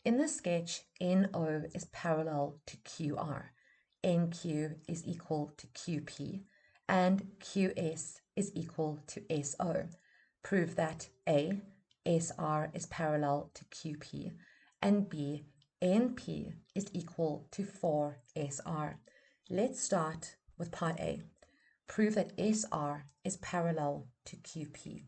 In the sketch, NO is parallel to QR, NQ is equal to QP, and QS is equal to SO. Prove that A, SR is parallel to QP, and B, NP is equal to 4SR. Let's start with part A. Prove that SR is parallel to QP.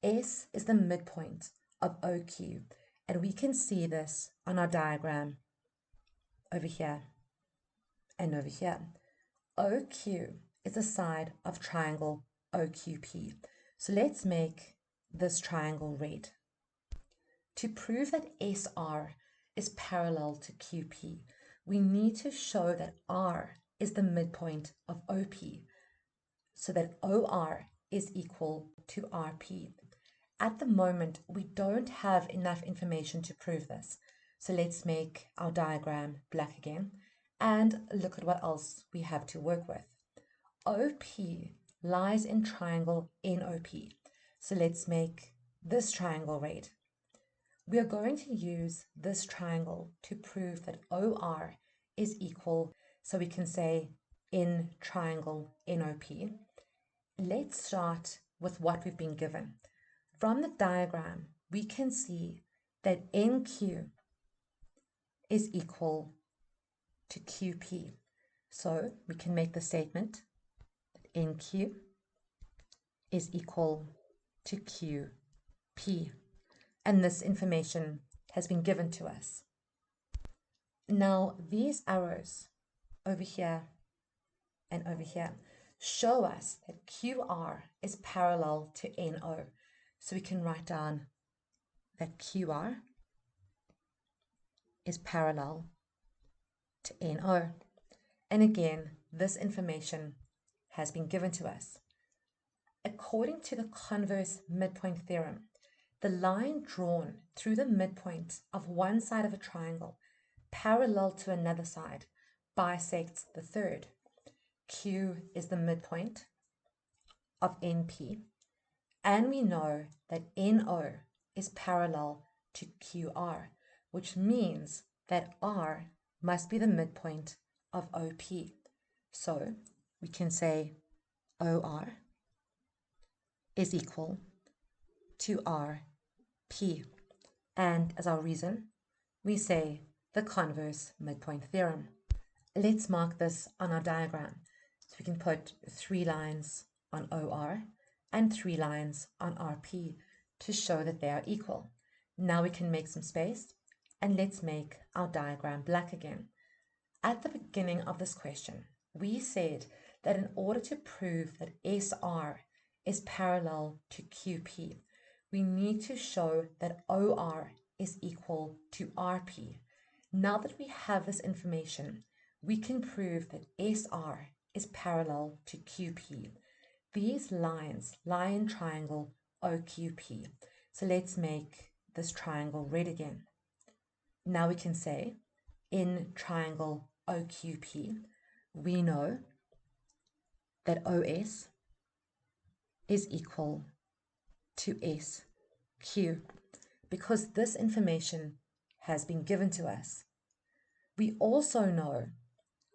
S is the midpoint of OQ, and we can see this on our diagram over here and over here. OQ is the side of triangle OQP. So let's make this triangle red. To prove that SR is parallel to QP, we need to show that R is the midpoint of OP, so that OR is equal to RP. At the moment, we don't have enough information to prove this. So let's make our diagram black again and look at what else we have to work with. OP lies in triangle NOP. So let's make this triangle red. We are going to use this triangle to prove that OR is equal, so we can say in triangle NOP. Let's start with what we've been given. From the diagram, we can see that NQ is equal to QP. So we can make the statement that NQ is equal to QP. And this information has been given to us. Now, these arrows over here and over here show us that QR is parallel to NO. So we can write down that QR is parallel to NO. And again, this information has been given to us. According to the Converse midpoint theorem, the line drawn through the midpoint of one side of a triangle parallel to another side bisects the third. Q is the midpoint of NP, and we know that NO is parallel to QR, which means that R must be the midpoint of OP. So we can say OR is equal to RP. And as our reason, we say the converse midpoint theorem. Let's mark this on our diagram. So we can put 3 lines on OR and 3 lines on RP to show that they are equal. Now we can make some space, and let's make our diagram black again. At the beginning of this question, we said that in order to prove that SR is parallel to QP, we need to show that OR is equal to RP. Now that we have this information, we can prove that SR is parallel to QP. These lines lie in triangle OQP. So let's make this triangle red again. Now we can say in triangle OQP, we know that OS is equal to SQ because this information has been given to us. We also know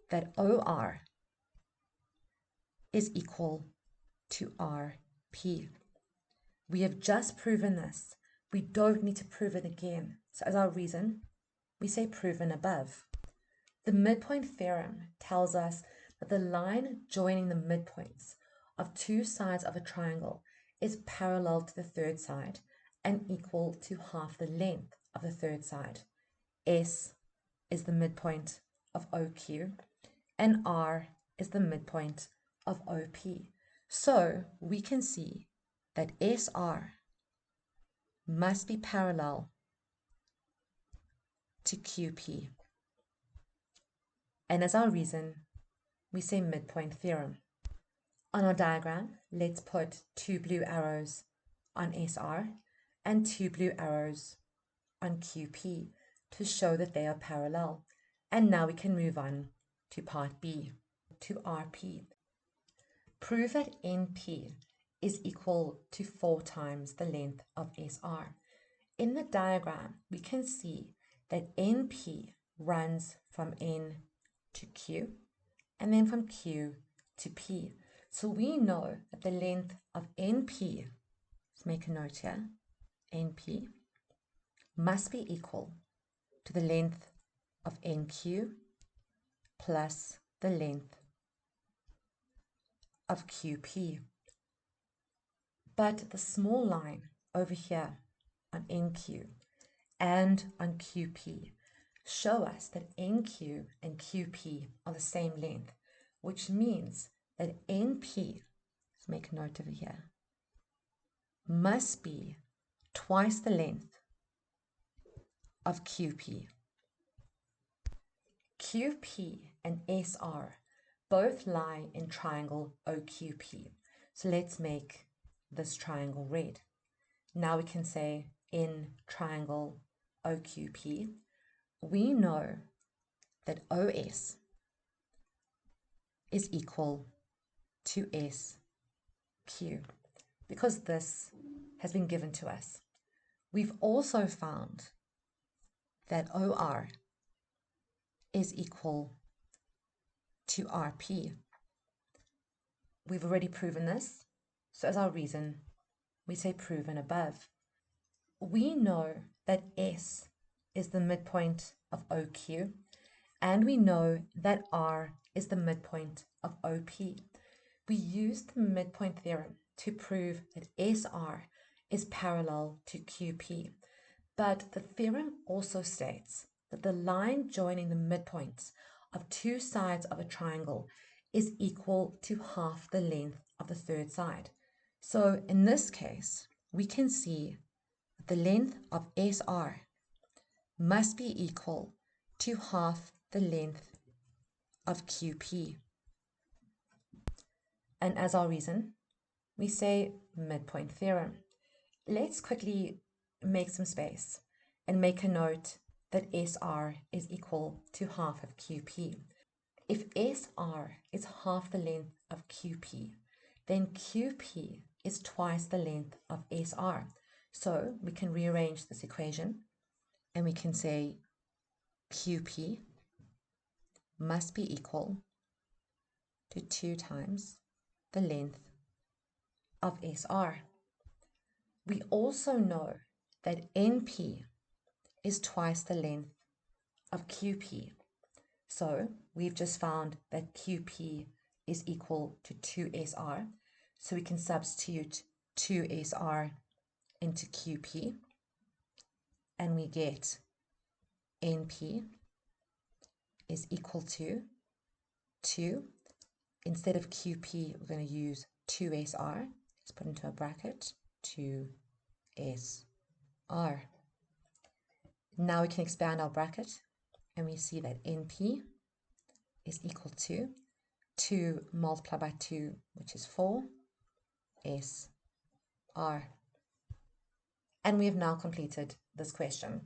that OR is equal to RP. We have just proven this. We don't need to prove it again. So as our reason, we say proven above. The midpoint theorem tells us that the line joining the midpoints of 2 sides of a triangle is parallel to the third side and equal to half the length of the third side. S is the midpoint of OQ, and R is the midpoint of OP. So we can see that SR must be parallel to QP. And as our reason, we say midpoint theorem. On our diagram, let's put 2 blue arrows on SR and 2 blue arrows on QP to show that they are parallel. And now we can move on to part B, to RP. Prove that NP is equal to 4 times the length of SR. In the diagram, we can see that NP runs from N to Q and then from Q to P. So we know that the length of NP, let's make a note here, NP must be equal to the length of NQ plus the length of QP. But the small line over here on NQ and on QP show us that NQ and QP are the same length, which means that NP, let's make a note over here, must be twice the length of QP. QP and SR both lie in triangle OQP. So let's make this triangle red. Now we can say in triangle OQP, we know that OS is equal to SQ because this has been given to us. We've also found that OR is equal to RP. We've already proven this, so as our reason, we say proven above. We know that S is the midpoint of OQ, and we know that R is the midpoint of OP. We used the midpoint theorem to prove that SR is parallel to QP, but the theorem also states that the line joining the midpoints of two sides of a triangle is equal to half the length of the third side. So in this case, we can see that the length of SR must be equal to half the length of QP. And as our reason, we say midpoint theorem. Let's quickly make some space and make a note that SR is equal to half of QP. If SR is half the length of QP, then QP is twice the length of SR. So we can rearrange this equation and we can say QP must be equal to 2 times the length of SR. We also know that NP is twice the length of QP. So we've just found that QP is equal to 2SR. So we can substitute 2SR into QP and we get NP is equal to 2. Instead of QP, we're going to use 2SR. Let's put into a bracket 2SR. Now we can expand our bracket and we see that NP is equal to 2 multiplied by 2, which is 4, SR. And we have now completed this question.